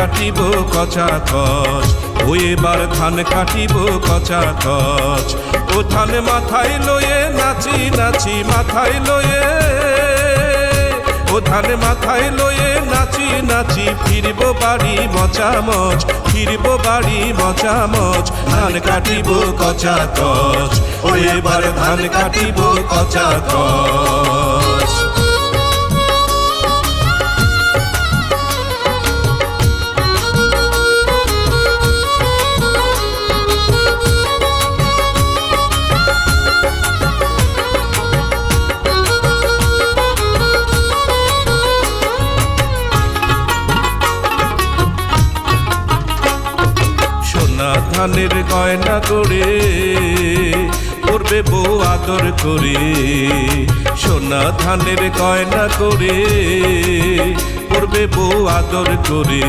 কাটিব কচাকচ, ও এবার ধান কাটিব কচাকচ। ও ধান মাথায় লয়ে নাচি নাচি মাথায় লয়ে, ও ধান মাথায় লয়ে নাচি নাচি ফিরব বাড়ি মচামচ, ফিরব বাড়ি মচামচ। ধান কাটিব কচাকচ, ও এবার ধান কাটিব কচাকচ। ধানের গয়না করে করবে বউ আদর করে, সোনা ধানের গয়না করে করবে বউ আদর করে।